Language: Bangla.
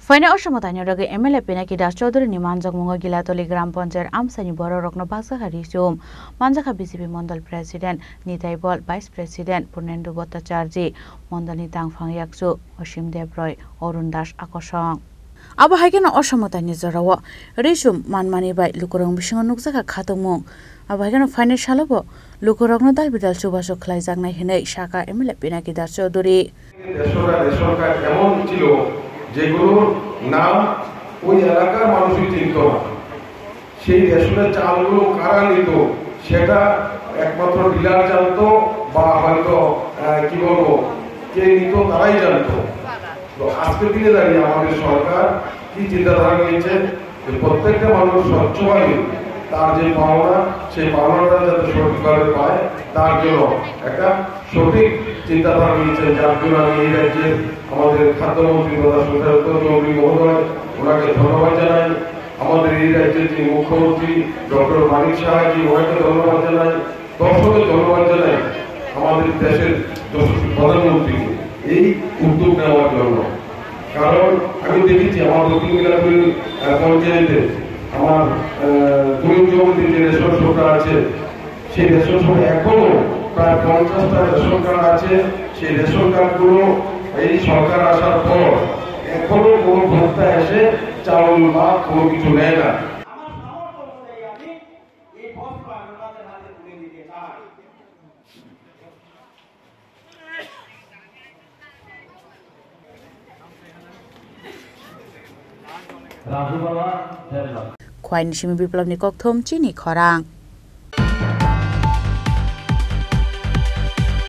Faina Oshamotanya Ragi MLA Pinaki Das Chaudhary Nimanjak Munga Gilatoli Gram Panchayat Amsani Boro Rokno Baksa Harisum Manjaka BCP Mondal President Nitai Bol Vice President Purnendu Bhattacharya Mondal Nitang Fangyaksu Oshim Debroy Orun Das Akosong Abo haikena Oshamotanya Zorawa Risum Manmani Bai Lukurong Bishingo Nukzaka Khatungmung Abo haikena Faina Shalobo Lukurongno Dal Bidal Subasho Khlaijak Nai Hinai Shaka MLA Pinaki Das Chaudhary যেগুলোর নাম ওই এলাকার মানুষই চিনত না সেই রেশনের চালগুলো কারা নিত সেটা একমাত্র ডিলার জানতো বা হয়তো কি বলবো কে নিত তারাই জানতো তো আজকের দিনে দাঁড়িয়ে আমাদের সরকার কি চিন্তাধারা নিয়েছে যে প্রত্যেকটা মানুষ স্বচ্ছভাবে তার যে পাওনা সেই পাওনাটা যাতে সঠিকভাবে পায় তার জন্য একটা সঠিক চিন্তাধারা নিয়েছেন যার জন্য আমি এই রাজ্যের আমাদের খাদ্যমন্ত্রী তথা সুশান্ত চৌধুরী মহোদয় ওনাকে ধন্যবাদ জানাই আমাদের এই রাজ্যের যে মুখ্যমন্ত্রী ডক্টর মানিক সাহাজি ওনাকে ধন্যবাদ জানাই দর্শকের ধন্যবাদ জানাই আমাদের দেশের প্রধানমন্ত্রীকে এই উদ্যোগ নেওয়ার জন্য কারণ আমি দেখেছি আমার দক্ষিণ দিনাজপুর পঞ্চায়েতে আমার জমিতে যে রেশন শপটা আছে সেই রেশন শপে এখনো প্রায় 50টা রেশন কার্ড আছে সেই রেশন কার্ডগুলো এই সরকার আসার পর এখনো কোনো ভোক্তা এসে চাউল বা কোনো কিছু নেয় না Khwain Shimi Biplab Nikok Thom Chini Khorang